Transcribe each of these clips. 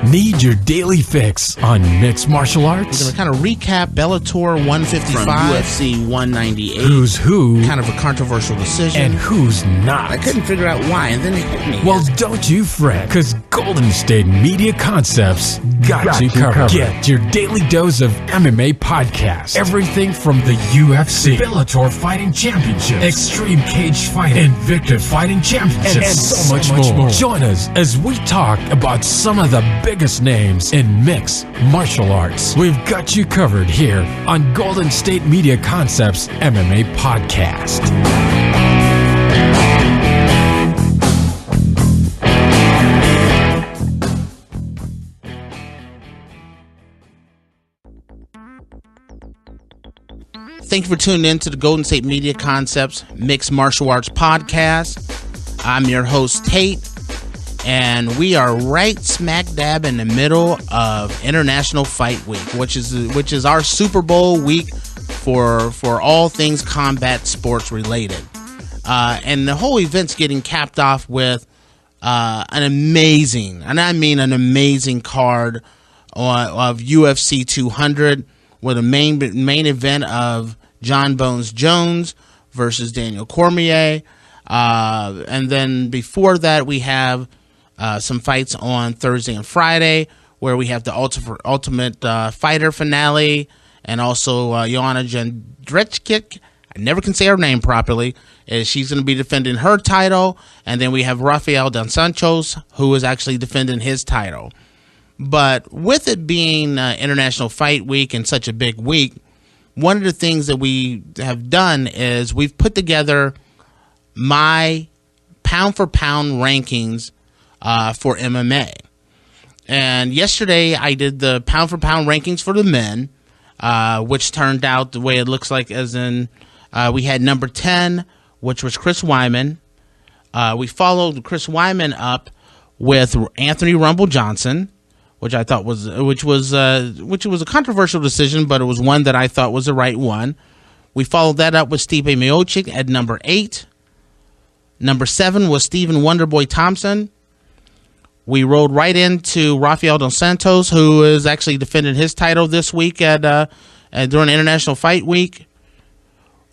Need your daily fix on mixed martial arts? We're going to kind of recap Bellator 155 from UFC 198. Who's who? Kind of a controversial decision. And who's not? I couldn't figure out why, and then it hit me. Well, don't you fret, because Golden State Media Concepts got you covered. Get your daily dose of MMA podcasts. Everything from the UFC, Bellator Fighting Championship, Extreme Cage Fighting, Invicta Fighting Championship, and so much more. Join us as we talk about some of the biggest names in mixed martial arts. We've got you covered here on Golden State Media Concepts MMA Podcast. Thank you for tuning in to the Golden State Media Concepts Mixed Martial Arts Podcast. I'm your host, Tate, and we are right smack dab in the middle of International Fight Week, which is our Super Bowl week for all things combat sports related. And the whole event's getting capped off with an amazing, and I mean an amazing card of UFC 200 with a main event of Jon Bones Jones versus Daniel Cormier. And then before that, we have some fights on Thursday and Friday, where we have the Ultimate Fighter finale, and also Joanna Jedrzejczyk. I never can say her name properly. She's going to be defending her title. And then we have Rafael Dos Santos, who is actually defending his title. But with it being International Fight Week and such a big week, one of the things that we have done is we've put together my pound-for-pound rankings for MMA. And yesterday I did the pound-for-pound rankings for the men, which turned out the way it looks like, as in we had number 10, which was Chris Weidman. We followed Chris Weidman up with Anthony Rumble Johnson, which I thought was a controversial decision, but it was one that I thought was the right one. We followed that up with Stipe Miocic at number 8. Number 7 was Stephen Wonderboy Thompson. We rolled right into Rafael Dos Santos, who is actually defending his title this week during International Fight Week.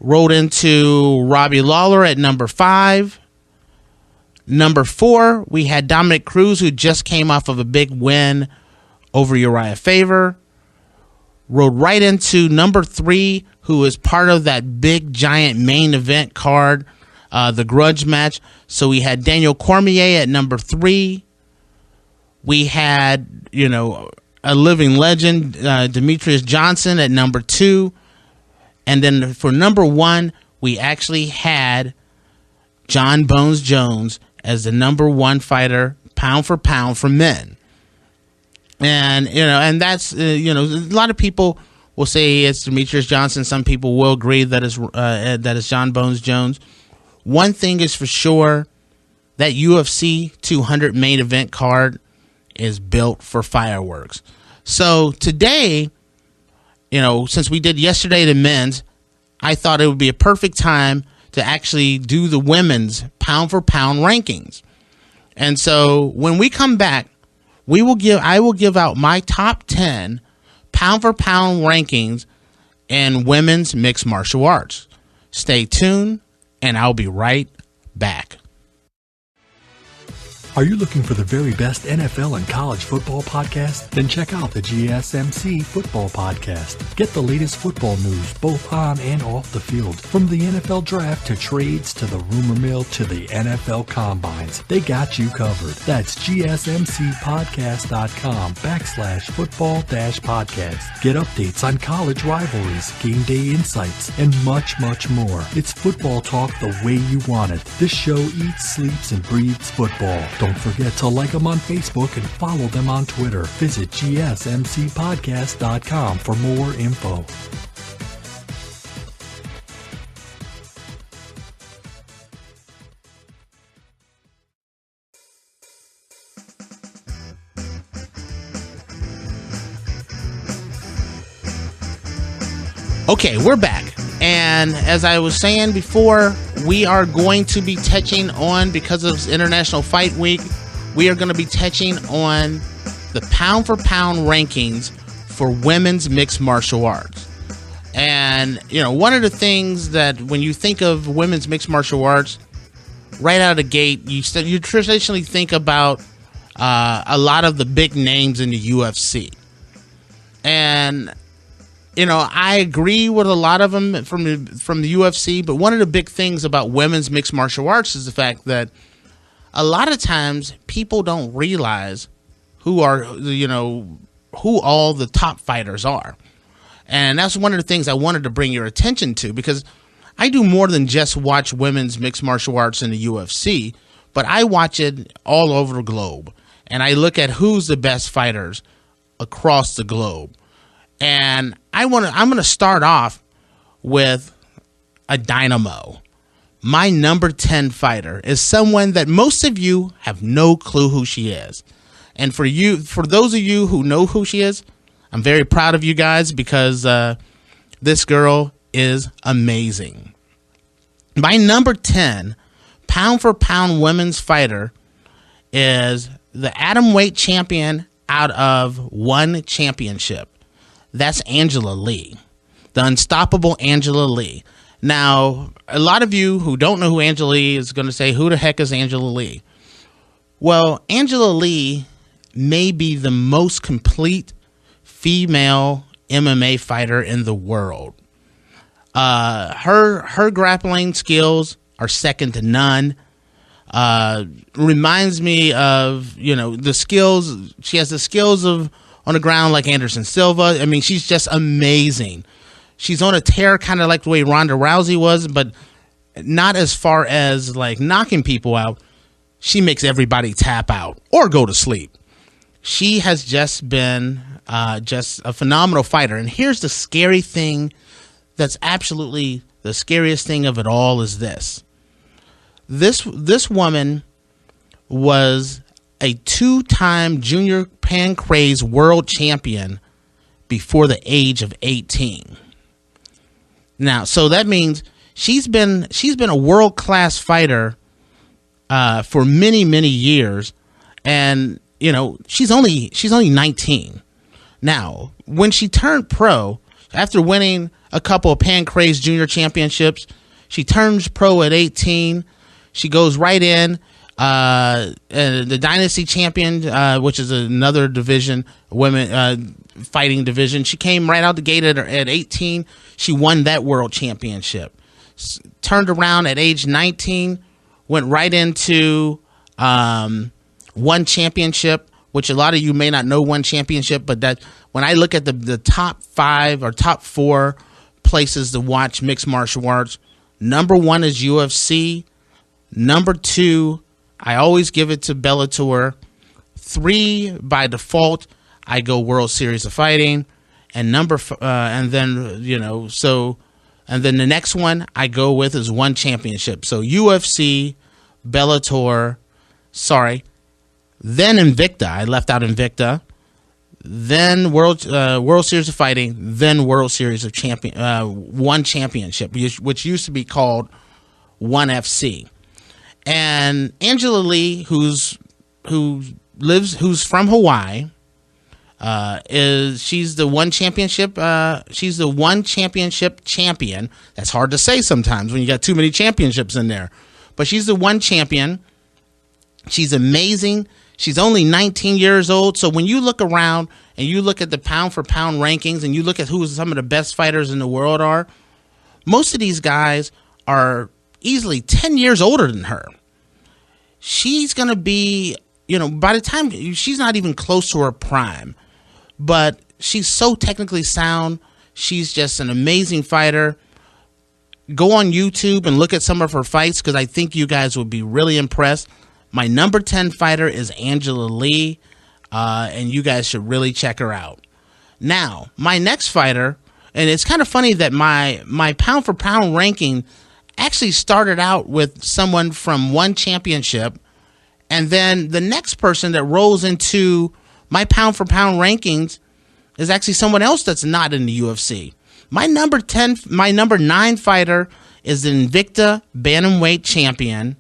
Rolled into Robbie Lawler at number 5. Number 4, we had Dominic Cruz, who just came off of a big win over Uriah Faber. Rode right into number 3, who is part of that big, giant main event card, the grudge match. So we had Daniel Cormier at number 3. We had, a living legend, Demetrius Johnson at number 2. And then for number 1, we actually had Jon Bones Jones as the number 1 fighter, pound for pound, for men. And, and that's, a lot of people will say it's Demetrius Johnson. Some people will agree that it's Jon Bones Jones. One thing is for sure, that UFC 200 main event card is built for fireworks. So today, since we did yesterday the men's, I thought it would be a perfect time to actually do the women's pound for pound rankings. And so when we come back, I will give out my top 10 pound for pound rankings in women's mixed martial arts. Stay tuned, and I'll be right back. Are you looking for the very best NFL and college football podcast? Then check out the GSMC Football Podcast. Get the latest football news both on and off the field. From the NFL Draft to trades to the rumor mill to the NFL Combines, they got you covered. That's GSMCpodcast.com/football-podcast. Get updates on college rivalries, game day insights, and much, much more. It's football talk the way you want it. This show eats, sleeps, and breathes football. Don't forget to like them on Facebook and follow them on Twitter. Visit GSMCpodcast.com for more info. Okay, we're back. And as I was saying before, we are going to be touching on, because of International Fight Week, we are going to be touching on the pound for pound rankings for women's mixed martial arts. And, you know, one of the things that when you think of women's mixed martial arts, right out of the gate, you traditionally think about a lot of the big names in the UFC. And, you know, I agree with a lot of them from the UFC, but one of the big things about women's mixed martial arts is the fact that a lot of times people don't realize who all the top fighters are. And that's one of the things I wanted to bring your attention to, because I do more than just watch women's mixed martial arts in the UFC, but I watch it all over the globe. And I look at who's the best fighters across the globe. And I'm going to start off with a dynamo. My number 10 fighter is someone that most of you have no clue who she is. And for those of you who know who she is, I'm very proud of you guys, because this girl is amazing. My number 10 pound for pound women's fighter is the Atomweight champion out of One Championship. That's Angela Lee, the unstoppable Angela Lee. Now, a lot of you who don't know who Angela Lee is going to say, who the heck is Angela Lee? Well, Angela Lee may be the most complete female MMA fighter in the world. Her grappling skills are second to none. Reminds me of, you know, the skills. She has the skills of on the ground like Anderson Silva. I mean, she's just amazing. She's on a tear, kind of like the way Ronda Rousey was, but not as far as like knocking people out. She makes everybody tap out or go to sleep. She has just been just a phenomenal fighter. And here's the scary thing, that's absolutely the scariest thing of it all, is this. This woman was a 2-time junior pancrase world champion before the age of 18. Now, so that means she's been a world-class fighter for many, many years, and you know, she's only 19. Now, when she turned pro, after winning a couple of pancrase junior championships, she turns pro at 18. She goes right in the Dynasty champion, which is another division, women fighting division. She came right out the gate at 18. She won that world championship. Turned around at age 19, went right into One Championship, which a lot of you may not know One Championship, but that when I look at the top 5 or top 4 places to watch mixed martial arts, number 1 is UFC. Number 2, I always give it to Bellator. 3, by default, I go World Series of Fighting, and and then the next one I go with is One Championship. So UFC, Bellator, then Invicta. I left out Invicta. Then World Series of Fighting. Then World Series of One Championship, which used to be called One FC. And Angela Lee, who's from Hawaii, she's the One Championship. She's the One Championship champion. That's hard to say sometimes when you got too many championships in there. But she's the One champion. She's amazing. She's only 19 years old. So when you look around and you look at the pound for pound rankings and you look at who some of the best fighters in the world are, most of these guys are easily 10 years older than her. She's going to be, by the time she's not even close to her prime, but she's so technically sound. She's just an amazing fighter. Go on YouTube and look at some of her fights, because I think you guys would be really impressed. My number 10 fighter is Angela Lee, and you guys should really check her out. Now, my next fighter, and it's kind of funny that my pound for pound ranking actually started out with someone from One Championship, and then the next person that rolls into my pound for pound rankings is actually someone else that's not in the UFC. My number 9 fighter is the Invicta Bantamweight champion,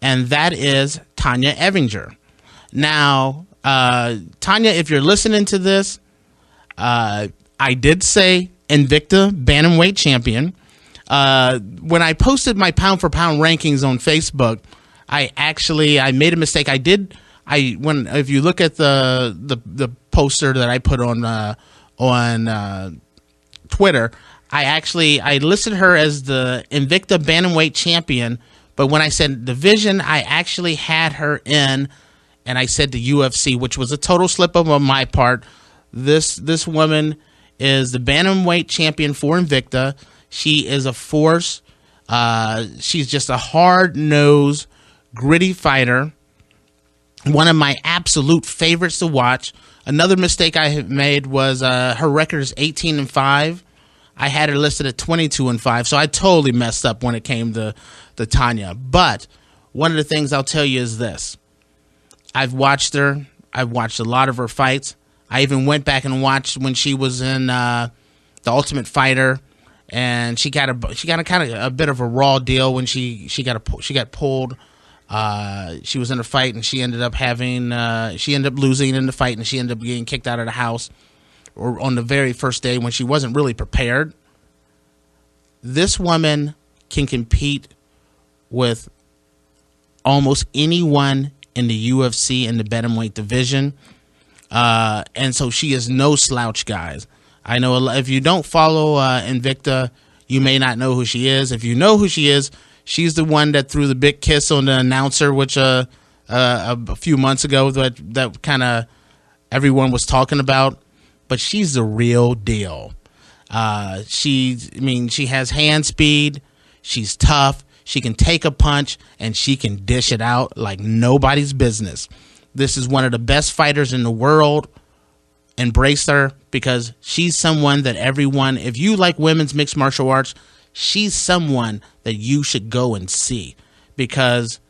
and that is Tonya Evinger. Now, Tonya, if you're listening to this, I did say Invicta Bantamweight champion. When I posted my pound for pound rankings on Facebook, I made a mistake. If you look at the poster that I put on Twitter, I listed her as the Invicta Bantamweight champion, but when I said division, I actually had her in, and I said the UFC, which was a total slip up on my part. This woman is the Bantamweight champion for Invicta. She is a force. She's just a hard-nosed, gritty fighter. One of my absolute favorites to watch. Another mistake I have made was her record is 18-5. I had her listed at 22-5, so I totally messed up when it came to Tonya. But one of the things I'll tell you is this. I've watched her. I've watched a lot of her fights. I even went back and watched when she was in The Ultimate Fighter, and she got a kind of a bit of a raw deal when she got pulled. She was in a fight, and she ended up losing in the fight, and she ended up getting kicked out of the house, or on the very first day when she wasn't really prepared. This woman can compete with almost anyone in the UFC in the bantamweight division, and so she is no slouch, guys. I know if you don't follow Invicta, you may not know who she is. If you know who she is, she's the one that threw the big kiss on the announcer, which a few months ago that kind of everyone was talking about. But she's the real deal. She has hand speed. She's tough. She can take a punch, and she can dish it out like nobody's business. This is one of the best fighters in the world. Embrace her, because she's someone that everyone, if you like women's mixed martial arts, she's someone that you should go and see, because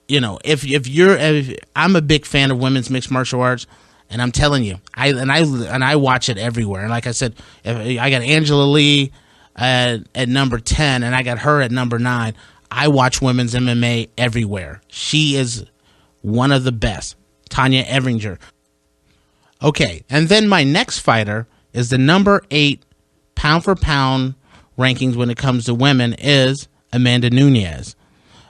I'm a big fan of women's mixed martial arts, and I'm telling you, I watch it everywhere. And like I said, I got Angela Lee at number 10, and I got her at number 9. I watch women's MMA everywhere. She is one of the best. Tonya Evinger. Okay, and then my next fighter is the number 8 pound for pound rankings when it comes to women is Amanda Nunes.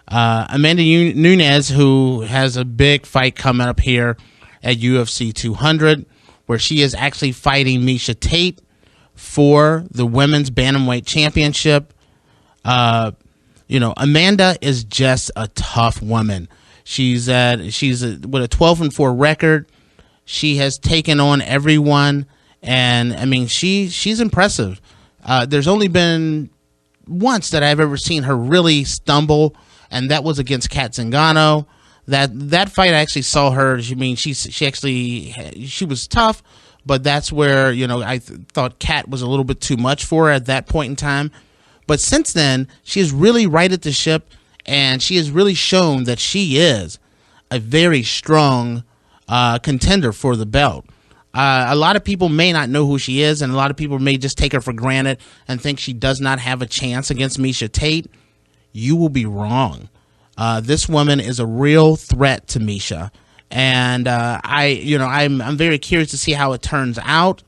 Amanda Nunes, who has a big fight coming up here at UFC 200, where she is actually fighting Miesha Tate for the women's bantamweight championship. Amanda is just a tough woman. She's with a 12-4 record. She has taken on everyone, and I mean she's impressive. There's only been once that I've ever seen her really stumble, and that was against Kat Zingano. That fight I actually saw her. She was tough, but that's where I thought Kat was a little bit too much for her at that point in time. But since then, she has really righted the ship, and she has really shown that she is a very strong contender for the belt. A lot of people may not know who she is, and a lot of people may just take her for granted and think she does not have a chance against Miesha Tate. You will be wrong. This woman is a real threat to Miesha, and I'm very curious to see how it turns out.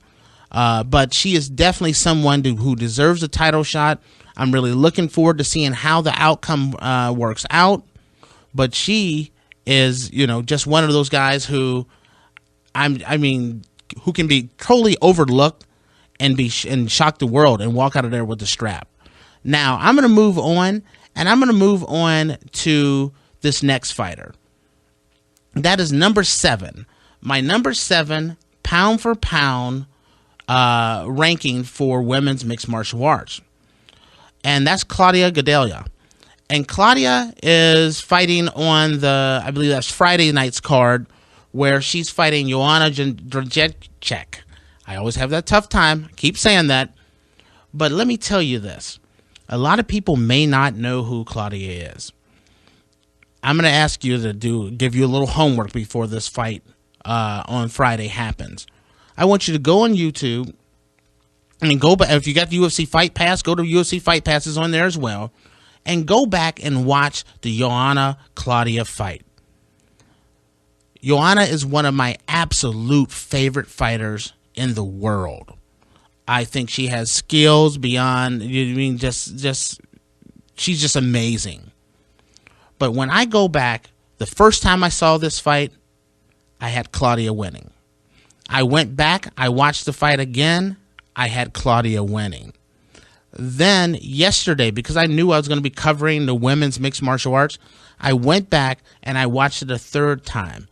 But she is definitely someone who deserves a title shot. I'm really looking forward to seeing how the outcome works out. But she is, just one of those guys who, who can be totally overlooked and shock the world and walk out of there with the strap. Now I'm going to move on, and I'm going to move on to this next fighter. That is number 7. My number 7 pound for pound ranking for women's mixed martial arts, and that's Claudia Gadelha. And Claudia is fighting on I believe that's Friday night's card, where she's fighting Joanna Jedrzejczyk. I always have that tough time. I keep saying that. But let me tell you this. A lot of people may not know who Claudia is. I'm going to ask you to give you a little homework before this fight on Friday happens. I want you to go on YouTube and go back. If you got the UFC Fight Pass, go to UFC Fight Pass is on there as well. And go back and watch the Joanna Claudia fight. Joanna is one of my absolute favorite fighters in the world. I think she has skills beyond, she's just amazing. But when I go back, the first time I saw this fight, I had Claudia winning. I went back, I watched the fight again, I had Claudia winning. Then yesterday, because I knew I was going to be covering the women's mixed martial arts, I went back and I watched it a third time.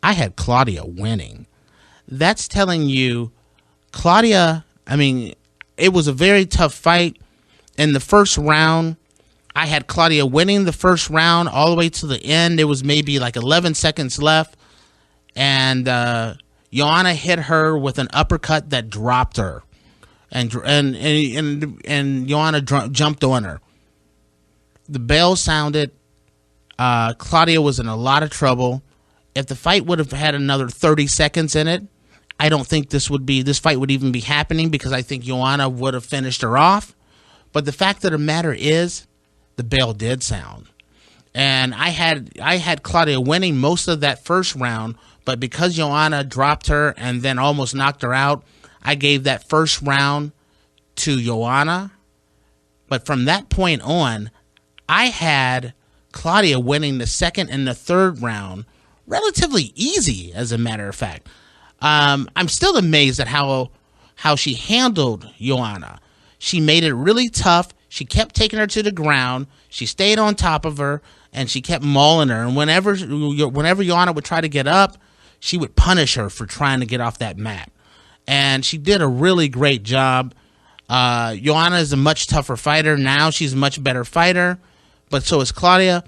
I had Claudia winning. That's telling you, Claudia, it was a very tough fight. In the first round, I had Claudia winning the first round all the way to the end. There was maybe like 11 seconds left. And Joanna hit her with an uppercut that dropped her. And Joanna jumped on her. The bell sounded. Claudia was in a lot of trouble. If the fight would have had another 30 seconds in it, I don't think this fight would even be happening, because I think Joanna would have finished her off. But the fact of the matter is, the bell did sound. And I had Claudia winning most of that first round, but because Joanna dropped her and then almost knocked her out, I gave that first round to Joanna. But from that point on, I had Claudia winning the second and the third round relatively easy, as a matter of fact. I'm still amazed at how she handled Joanna. She made it really tough. She kept taking her to the ground. She stayed on top of her, and she kept mauling her. And whenever Joanna would try to get up, she would punish her for trying to get off that mat. And she did a really great job. Joanna is a much tougher fighter now. She's a much better fighter, but so is Claudia.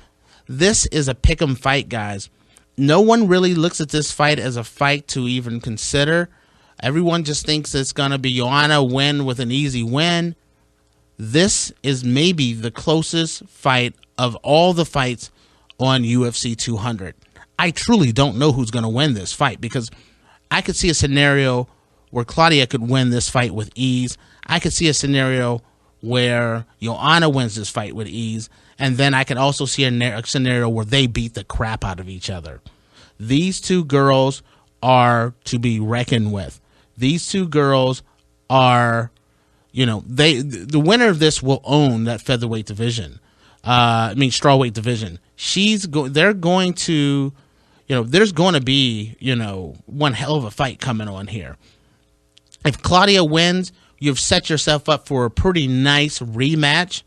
This is a pick'em fight, guys. No one really looks at this fight as a fight to even consider. Everyone just thinks it's going to be Joanna win with an easy win. This is maybe the closest fight of all the fights on UFC 200. I truly don't know who's going to win this fight, because I could see a scenario where Claudia could win this fight with ease. I could see a scenario where Joanna wins this fight with ease. And then I can also see a scenario where they beat the crap out of each other. These two girls are to be reckoned with. These two girls are, the winner of this will own that featherweight division. Strawweight division. They're going to, there's going to be, one hell of a fight coming on here. If Claudia wins, you've set yourself up for a pretty nice rematch.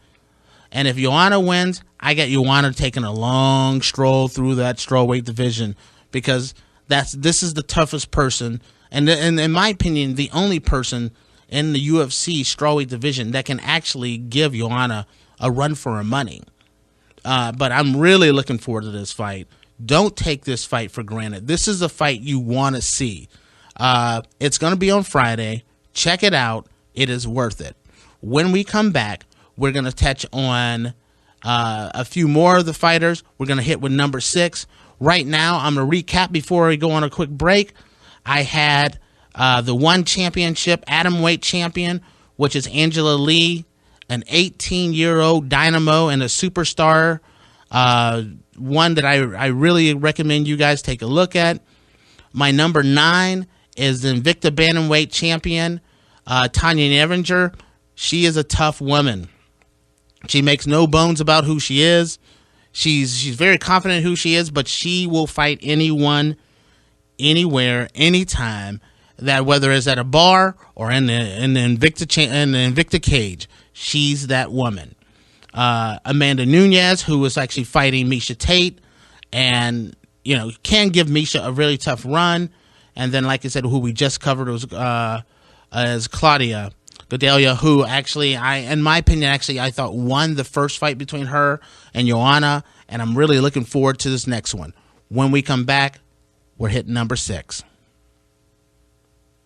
And if Joanna wins, I got Joanna taking a long stroll through that strawweight division, because this is the toughest person, and in my opinion, the only person in the UFC strawweight division that can actually give Joanna a run for her money. But I'm really looking forward to this fight. Don't take this fight for granted. This is a fight you want to see. It's going to be on Friday. Check it out. It is worth it. When we come back, we're going to touch on a few more of the fighters. We're going to hit with number 6. Right now, I'm going to recap before we go on a quick break. I had the one championship, Atomweight champion, which is Angela Lee, an 18-year-old dynamo and a superstar. One that I really recommend you guys take a look at. My number 9 is the Invicta Bantamweight champion, Tonya Evinger. She is a tough woman. She makes no bones about who she is. She's very confident who she is, but she will fight anyone, anywhere, anytime. That whether it's at a bar or in the Invicta cage, she's that woman. Amanda Nunes, who was actually fighting Miesha Tate, and can give Miesha a really tough run. And then, like I said, who we just covered was as Claudia Gadelha, who actually, in my opinion, I thought won the first fight between her and Joanna, and I'm really looking forward to this next one. When we come back, we're hitting number 6.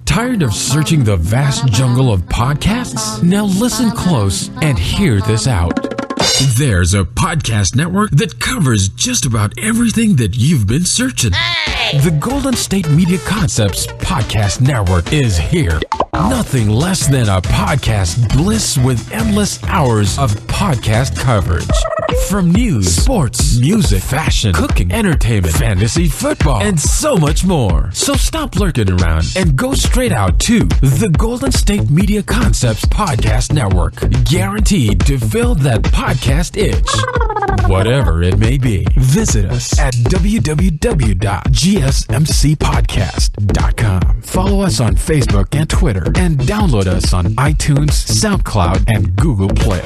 Tired of searching the vast jungle of podcasts? Now listen close and hear this out. There's a podcast network that covers just about everything that you've been searching. Hey! The Golden State Media Concepts Podcast Network is here. Nothing less than a podcast bliss with endless hours of podcast coverage. From news, sports, music, fashion, cooking, entertainment, fantasy, football, and so much more. So stop lurking around and go straight out to the Golden State Media Concepts Podcast Network. Guaranteed to fill that podcast itch. Whatever it may be. Visit us at www.gsmcpodcast.com. Follow us on Facebook and Twitter, and download us on iTunes, SoundCloud, and Google Play.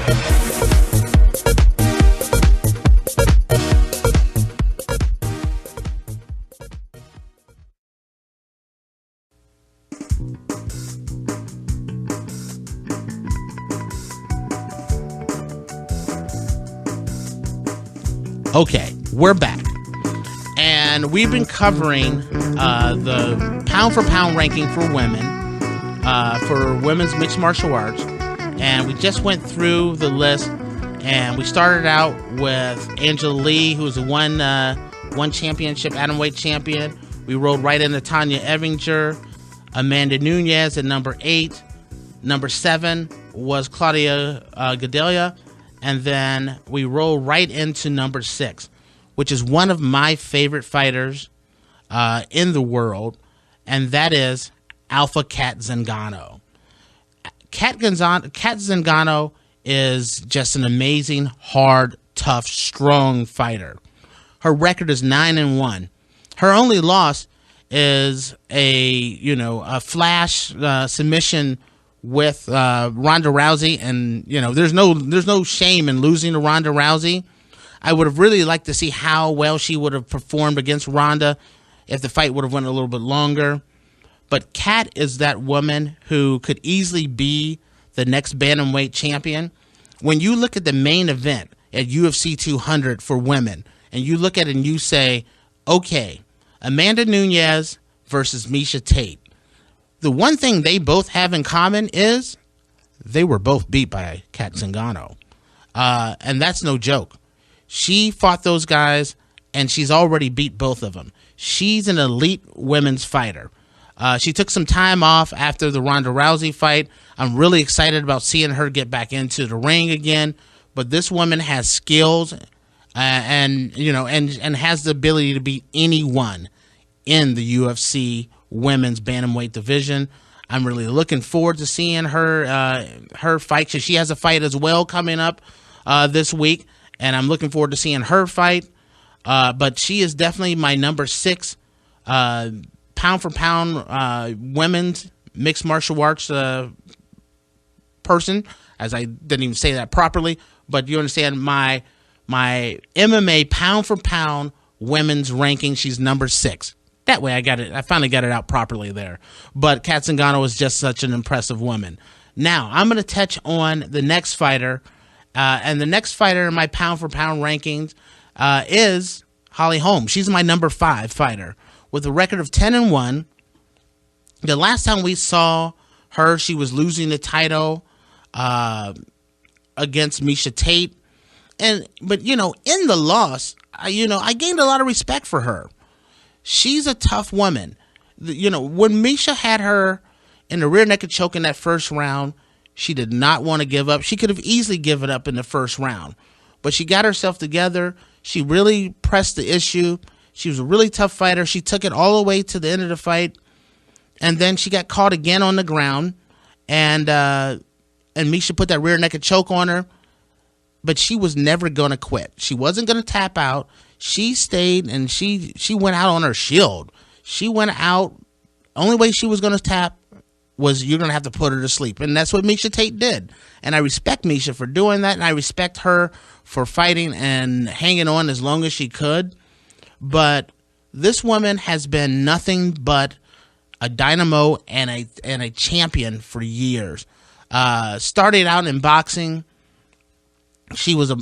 Okay, we're back. And we've been covering the pound for pound ranking for women, for women's mixed martial arts. And we just went through the list, and we started out with Angela Lee, who was a one championship Atomweight champion. We rolled right into Tonya Evinger, Amanda Nunes at number 8. Number 7 was Claudia Gadelha. And then we roll right into number 6, which is one of my favorite fighters in the world, and that is Alpha Cat Zingano. Cat Zingano is just an amazing, hard, tough, strong fighter. Her record is 9-1. Her only loss is a flash submission with Ronda Rousey, and there's no shame in losing to Ronda Rousey. I would have really liked to see how well she would have performed against Ronda if the fight would have went a little bit longer. But Kat is that woman who could easily be the next Bantamweight champion. When you look at the main event at UFC 200 for women, and you look at it and you say, okay, Amanda Nunes versus Miesha Tate. The one thing they both have in common is they were both beat by Cat Zingano. And that's no joke. She fought those guys, and she's already beat both of them. She's an elite women's fighter. She took some time off after the Ronda Rousey fight. I'm really excited about seeing her get back into the ring again. But this woman has skills and has the ability to beat anyone in the UFC women's bantamweight division. I'm really looking forward to seeing her fight, because she has a fight as well coming up this week, and I'm looking forward to seeing her fight. But she is definitely my number 6 pound for pound women's mixed martial arts person, as I didn't even say that properly, but you understand my MMA pound for pound women's ranking. She's number 6. That way I finally got it out properly there. But Cat Zingano is just such an impressive woman. Now, I'm going to touch on the next fighter. And the next fighter in my pound for pound rankings is Holly Holm. She's my number 5 fighter with a record of 10-1. The last time we saw her, she was losing the title against Miesha Tate. But in the loss, I gained a lot of respect for her. She's a tough woman. When Miesha had her in the rear naked choke in that first round, she did not want to give up. She could have easily given up in the first round, but she got herself together. She really pressed the issue. She was a really tough fighter. She took it all the way to the end of the fight, and then she got caught again on the ground, and Miesha put that rear naked choke on her, but she was never going to quit. She wasn't going to tap out. She stayed, and she went out on her shield. She went out. Only way she was going to tap was you're going to have to put her to sleep. And that's what Miesha Tate did. And I respect Miesha for doing that, and I respect her for fighting and hanging on as long as she could. But this woman has been nothing but a dynamo and a champion for years. Started out in boxing. She was a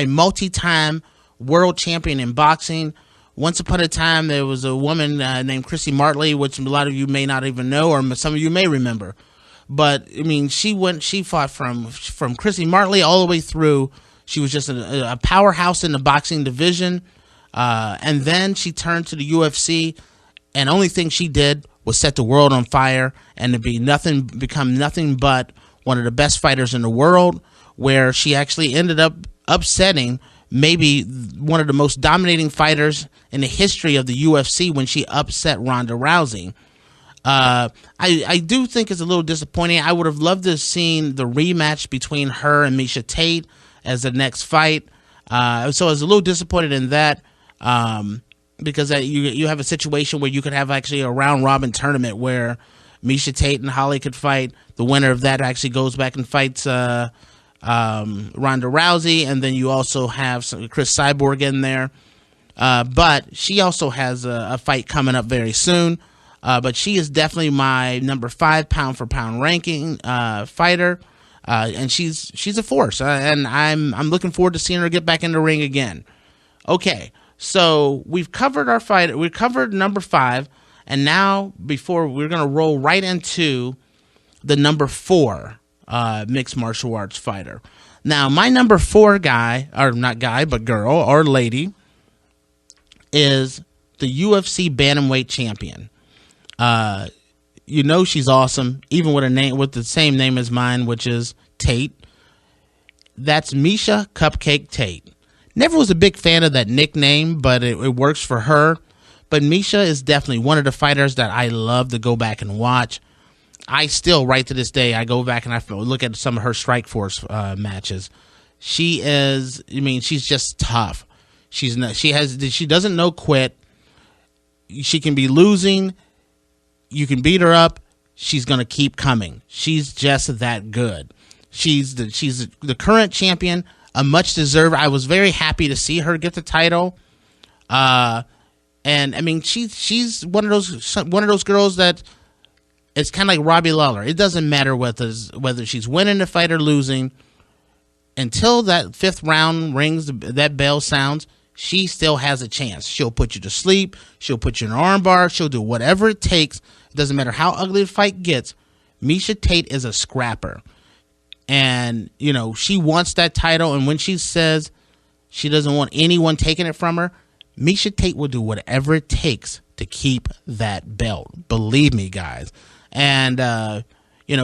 multi-time world champion in boxing. Once upon a time, there was a woman named Chrissy Martley, which a lot of you may not even know, or some of you may remember. But I mean, she fought from Chrissy Martley all the way through. She was just a powerhouse in the boxing division, and then she turned to the UFC, and only thing she did was set the world on fire and to become nothing but one of the best fighters in the world. where she actually ended up upsetting maybe one of the most dominating fighters in the history of the UFC when she upset Ronda Rousey. I do think it's a little disappointing. I would have loved to have seen the rematch between her and Miesha Tate as the next fight. So I was a little disappointed in that, because you have a situation where you could have actually a round robin tournament where Miesha Tate and Holly could fight. The winner of that actually goes back and fights Ronda Rousey, and then you also have Chris Cyborg in there. But she also has a fight coming up very soon. But she is definitely my number 5 pound for pound ranking fighter, and she's a force. And I'm looking forward to seeing her get back in the ring again. Okay, so we've covered our fight. We've covered number 5, and now we're gonna roll right into the number 4 mixed martial arts fighter. Now, my number 4 guy, or not guy, but girl or lady, is the UFC Bantamweight champion. She's awesome, even with a name with the same name as mine, which is Tate. That's Miesha Cupcake Tate. Never was a big fan of that nickname, but it works for her. But Miesha is definitely one of the fighters that I love to go back and watch. I still, right to this day, I go back and I look at some of her Strikeforce matches. She's just tough. She doesn't know quit. She can be losing. You can beat her up. She's going to keep coming. She's just that good. She's the current champion, a much deserved. I was very happy to see her get the title. And I mean, she's one of those girls that it's kind of like Robbie Lawler. It doesn't matter whether she's winning the fight or losing. Until that 5th round rings, that bell sounds, she still has a chance. She'll put you to sleep. She'll put you in an arm bar. She'll do whatever it takes. It doesn't matter how ugly the fight gets. Miesha Tate is a scrapper. And, she wants that title. And when she says she doesn't want anyone taking it from her, Miesha Tate will do whatever it takes to keep that belt. Believe me, guys. And,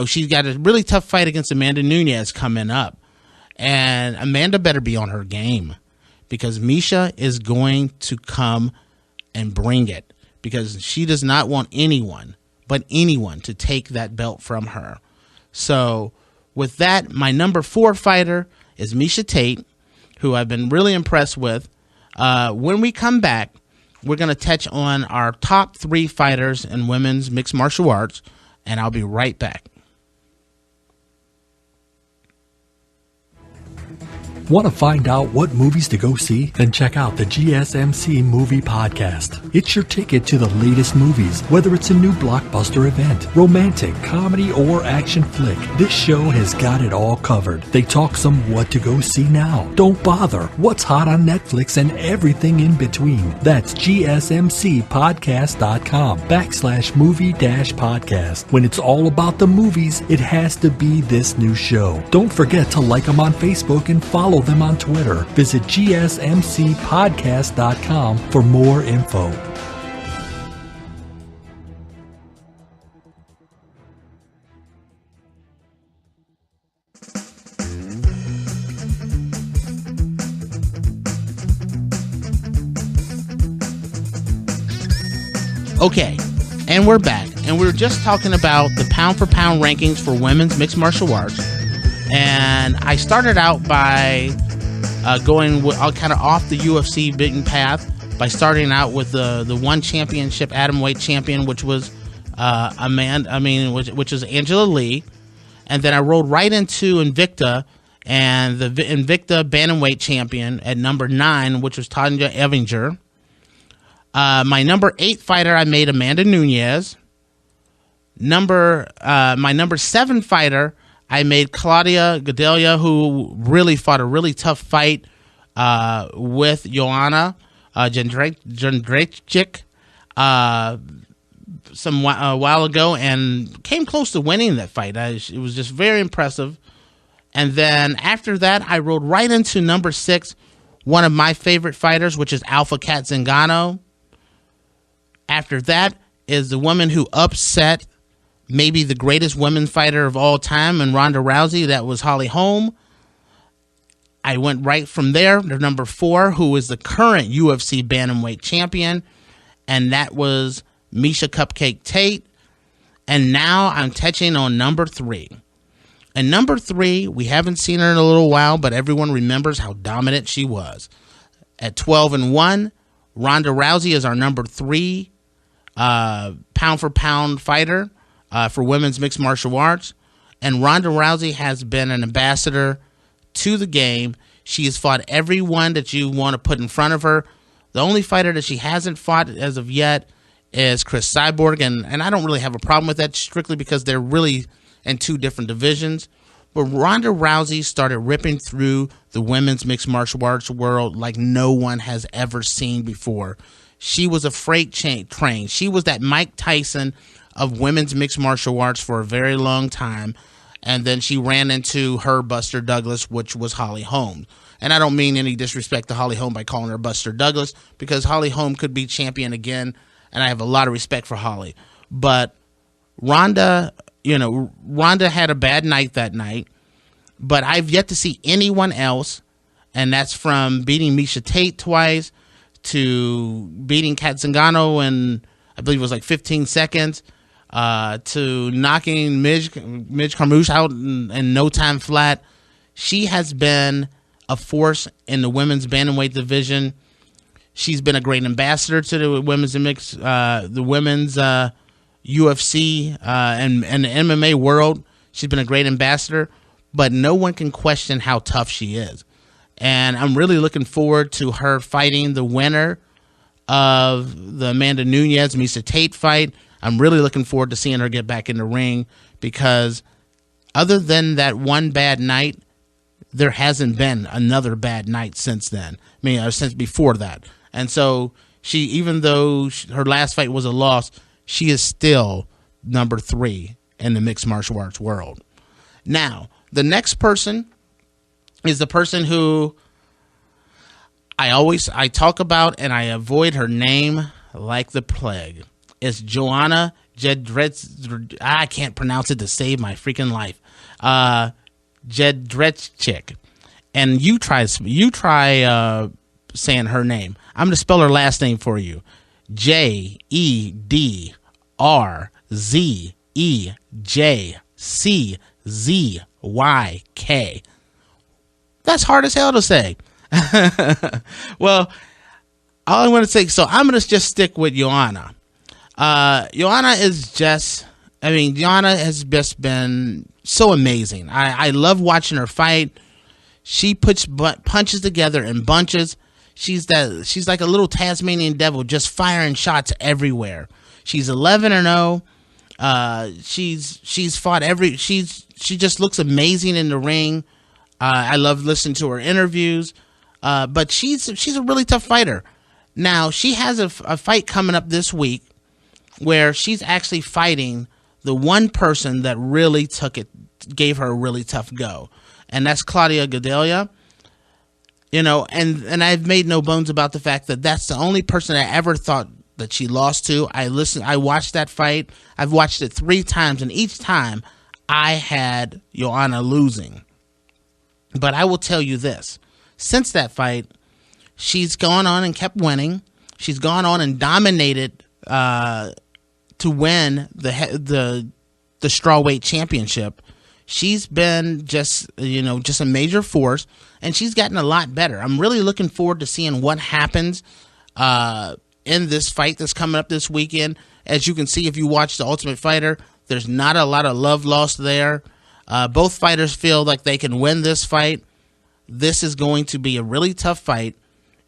she's got a really tough fight against Amanda Nunes coming up. And Amanda better be on her game, because Miesha is going to come and bring it, because she does not want anyone to take that belt from her. So with that, my number 4 fighter is Miesha Tate, who I've been really impressed with. When we come back, we're going to touch on our top 3 fighters in women's mixed martial arts, and I'll be right back. Want to find out what movies to go see? Then check out the GSMC Movie Podcast. It's your ticket to the latest movies, whether it's a new blockbuster event, romantic, comedy, or action flick. This show has got it all covered. They talk some what to go see now, don't bother, what's hot on Netflix, and everything in between. That's GSMCpodcast.com/movie-podcast. When it's all about the movies, it has to be this new show. Don't forget to like them on Facebook and follow them on Twitter. Visit GSMCpodcast.com for more info. Okay, and we're back. And we were just talking about the pound for pound rankings for women's mixed martial arts. And I started out by going kind of off the UFC beaten path by starting out with the one championship Atomweight champion, which was which is Angela Lee, and then I rolled right into Invicta and the Invicta Bantamweight champion at number 9, which was Tonya Evinger. My number 8 fighter, I made Amanda Nunes. My number 7 fighter, I made Claudia Gadelha, who really fought a really tough fight with Joanna Jedrzejczyk a while ago, and came close to winning that fight. It was just very impressive. And then after that, I rolled right into number 6, one of my favorite fighters, which is Alpha Cat Zingano. After that is the woman who upset maybe the greatest women's fighter of all time, and Ronda Rousey. That was Holm. I went right from there to number 4, who is the current UFC Bantamweight champion, and that was Miesha Cupcake Tate. And now I'm touching on number 3. And number 3, we haven't seen her in a little while, but everyone remembers how dominant she was. At 12-1, Ronda Rousey is our number 3 pound-for-pound fighter for women's mixed martial arts. And Ronda Rousey has been an ambassador to the game. She has fought everyone that you want to put in front of her. The only fighter that she hasn't fought as of yet is Chris Cyborg, and I don't really have a problem with that, strictly because they're really in 2 different divisions. But Ronda Rousey started ripping through the women's mixed martial arts world like no one has ever seen before. She was a freight train. She was that Mike Tyson of women's mixed martial arts for a very long time. And then she ran into her Buster Douglas, which was Holly Holm. And I don't mean any disrespect to Holly Holm by calling her Buster Douglas, because Holly Holm could be champion again, and I have a lot of respect for Holly. But Ronda had a bad night that night, but I've yet to see anyone else, and that's from beating Miesha Tate twice to beating Kat Zingano in, I believe it was like 15 seconds, to knocking Midge Carmouche out in no time flat. She has been a force in the women's bantamweight division. She's been a great ambassador to the women's UFC and the MMA world. She's been a great ambassador, but no one can question how tough she is. And I'm really looking forward to her fighting the winner of the Amanda Nunes Miesha Tate fight. I'm really looking forward to seeing her get back in the ring, because other than that one bad night, there hasn't been another bad night since then. I mean, since before that. And so she, even though her last fight was a loss, she is still number 3 in the mixed martial arts world. Now, the next person is the person who I talk about, and I avoid her name like the plague. It's Joanna Jedrzejczyk. I can't pronounce it to save my freaking life. Jedrzejczyk. And you try saying her name. I'm going to spell her last name for you. Jedrzejczyk. That's hard as hell to say. Well, all I want to say, so I'm going to just stick with Joanna. Joanna has just been so amazing. I love watching her fight. She puts punches together in bunches. She's like a little Tasmanian devil, just firing shots everywhere. She's 11-0. She's fought she just looks amazing in the ring. I love listening to her interviews. But she's a really tough fighter. Now, she has a fight coming up this week where she's actually fighting the one person that really gave her a really tough go. And that's Claudia Gadelha. And I've made no bones about the fact that that's the only person I ever thought that she lost to. I watched that fight. I've watched it 3 times, and each time I had Joanna losing. But I will tell you this. Since that fight, she's gone on and kept winning. She's gone on and dominated to win the Strawweight championship. She's been just a major force, and she's gotten a lot better. I'm really looking forward to seeing what happens in this fight that's coming up this weekend. As you can see, if you watch The Ultimate Fighter, there's not a lot of love lost there. Both fighters feel like they can win this fight. This is going to be a really tough fight.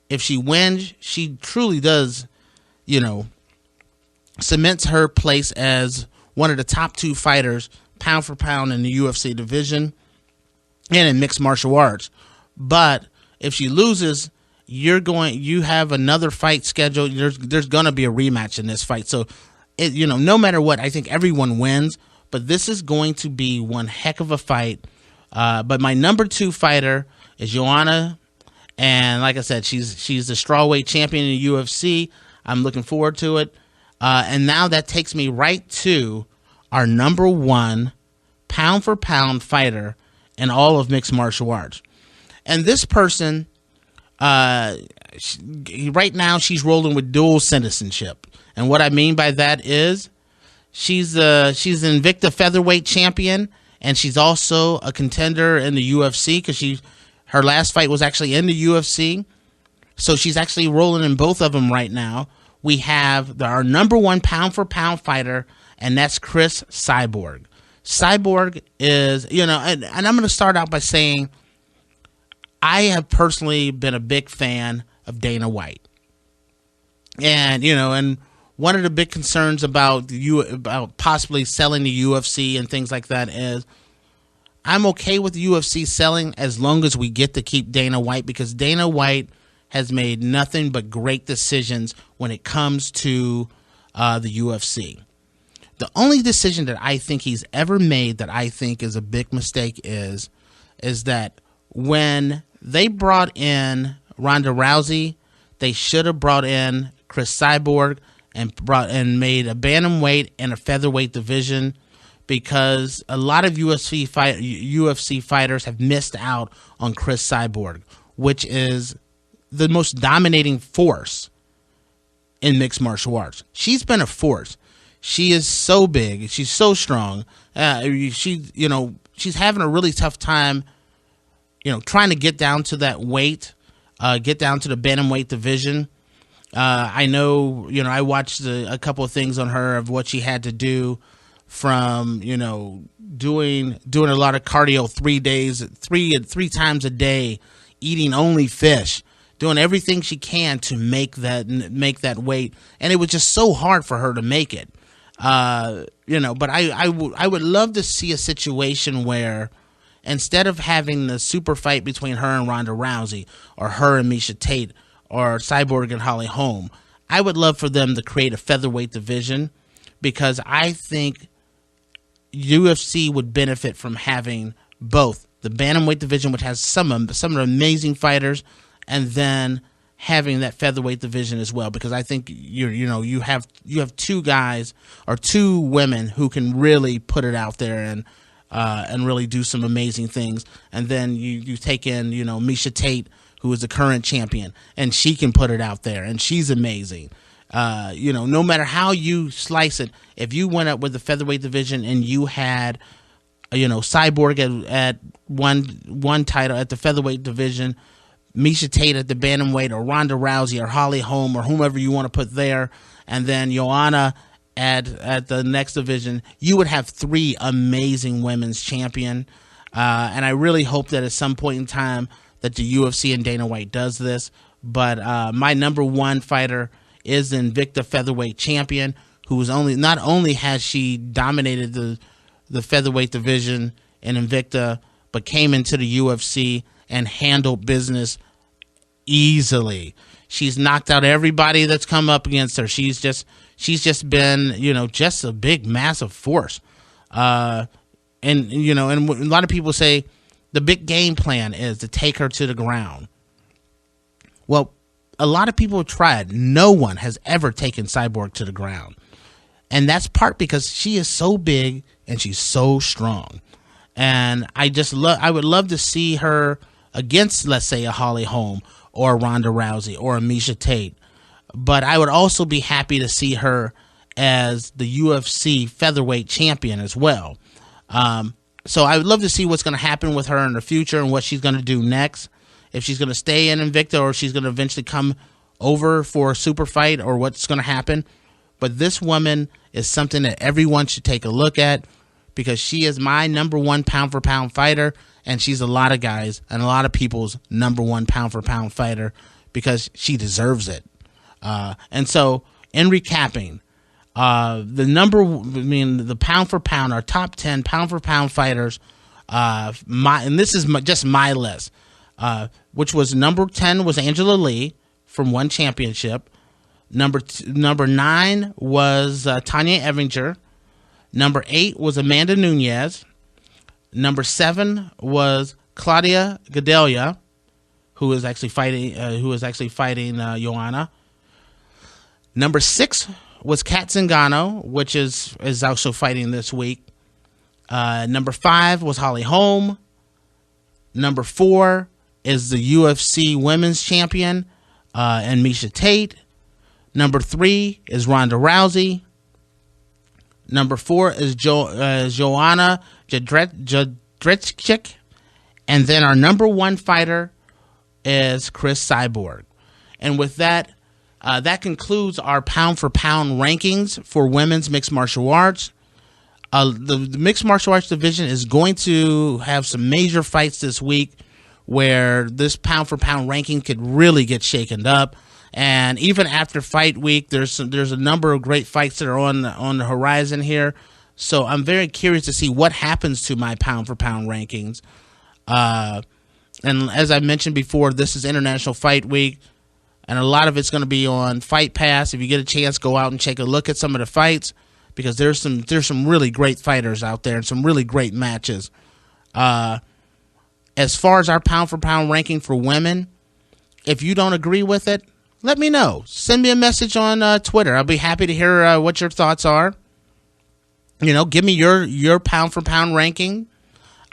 If she wins, she truly does, cements her place as one of the top 2 fighters, pound for pound, in the UFC division and in mixed martial arts. But if she loses, you have another fight scheduled. There's going to be a rematch in this fight. So, no matter what, I think everyone wins. But this is going to be one heck of a fight. But my number 2 fighter is Joanna. And like I said, she's the strawweight champion in the UFC. I'm looking forward to it. And now that takes me right to our number 1 pound-for-pound fighter in all of mixed martial arts. And this person, right now, she's rolling with dual citizenship. And what I mean by that is she's an Invicta Featherweight champion, and she's also a contender in the UFC because her last fight was actually in the UFC. So she's actually rolling in both of them right now. We have our number one pound-for-pound fighter, and that's Cris Cyborg. Cyborg is, and I'm going to start out by saying I have personally been a big fan of Dana White. And, and one of the big concerns about possibly selling the UFC and things like that is I'm okay with the UFC selling as long as we get to keep Dana White, because Dana White has made nothing but great decisions when it comes to the UFC. The only decision that I think he's ever made that I think is a big mistake is that when they brought in Ronda Rousey, they should have brought in Cris Cyborg and made a bantamweight and a featherweight division, because a lot of UFC fighters have missed out on Cris Cyborg, which is the most dominating force in mixed martial arts. She's been a force. She is so big. She's so strong. She's having a really tough time, trying to get down to that weight, get down to the bantamweight division. I know, I watched a couple of things on her of what she had to do from, doing a lot of cardio 3 times a day, eating only fish, doing everything she can to make that weight. And it was just so hard for her to make it. But I would love to see a situation where instead of having the super fight between her and Ronda Rousey, or her and Miesha Tate, or Cyborg and Holly Holm, I would love for them to create a featherweight division, because I think UFC would benefit from having both the bantamweight division, which has some of the amazing fighters, and then having that featherweight division as well, because I think you have two guys or two women who can really put it out there and really do some amazing things. And then you take in Miesha Tate, who is the current champion, and she can put it out there, and she's amazing. No matter how you slice it, if you went up with the featherweight division and you had Cyborg at one title at the featherweight division, Miesha Tate at the bantamweight, or Ronda Rousey or Holly Holm or whomever you want to put there, and then Joanna at the next division, you would have 3 amazing women's champion. And I really hope that at some point in time that the UFC and Dana White does this. But my number one fighter is the Invicta Featherweight champion, who is not only has she dominated the featherweight division in Invicta, but came into the UFC and handled business easily. She's knocked out everybody that's come up against her. She's just been, just a big, massive force. And a lot of people say the big game plan is to take her to the ground. Well, a lot of people have tried. No one has ever taken Cyborg to the ground. And that's part because she is so big and she's so strong. And I would love to see her against, let's say, a Holly Holm or a Ronda Rousey or a Miesha Tate. But I would also be happy to see her as the UFC featherweight champion as well. So I would love to see what's going to happen with her in the future and what she's going to do next. If she's going to stay in Invicta, or if she's going to eventually come over for a super fight, or what's going to happen. But this woman is something that everyone should take a look at, because she is my number one pound-for-pound fighter, and she's a lot of guys and a lot of people's number one pound-for-pound fighter, because she deserves it. And so, in recapping, the pound-for-pound, our top 10 pound-for-pound fighters, and this is just my list, which was number 10 was Angela Lee from one championship. Number 9 was Tonya Evinger. Number 8 was Amanda Nunes. Number 7 was Claudia Gadelha, who is actually fighting Joanna. Number 6 was Kat Zingano, which is also fighting this week. Number 5 was Holly Holm. Number 4 is the UFC Women's Champion and Miesha Tate. Number 3 is Ronda Rousey. Number 4 is Joanna Jedrzejczyk. And then our number 1 fighter is Cris Cyborg. And with that, that concludes our pound for pound rankings for women's mixed martial arts. The mixed martial arts division is going to have some major fights this week where this pound for pound ranking could really get shaken up. And even after fight week, there's a number of great fights that are on the horizon here. So I'm very curious to see what happens to my pound for pound rankings. And as I mentioned before, this is International Fight Week, and a lot of it's going to be on Fight Pass. If you get a chance, go out and take a look at some of the fights, because there's some really great fighters out there and some really great matches. As far as our pound for pound ranking for women, if you don't agree with it, let me know. Send me a message on Twitter. I'll be happy to hear what your thoughts are. Give me your pound for pound ranking.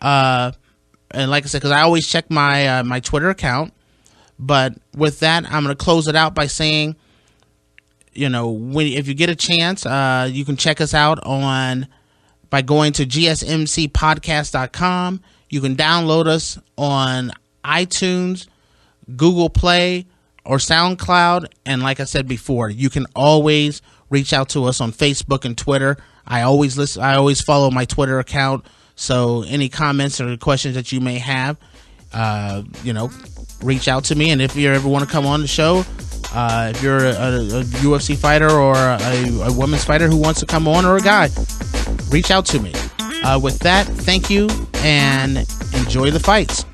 And like I said, because I always check my my Twitter account. But with that, I'm going to close it out by saying, if you get a chance, you can check us out by going to GSMCpodcast.com. You can download us on iTunes, Google Play, or SoundCloud. And like I said before, you can always reach out to us on Facebook and Twitter. I always follow my Twitter account. So any comments or questions that you may have, reach out to me. And if you ever want to come on the show, if you're a UFC fighter or a women's fighter who wants to come on, or a guy, reach out to me. With that, thank you and enjoy the fights.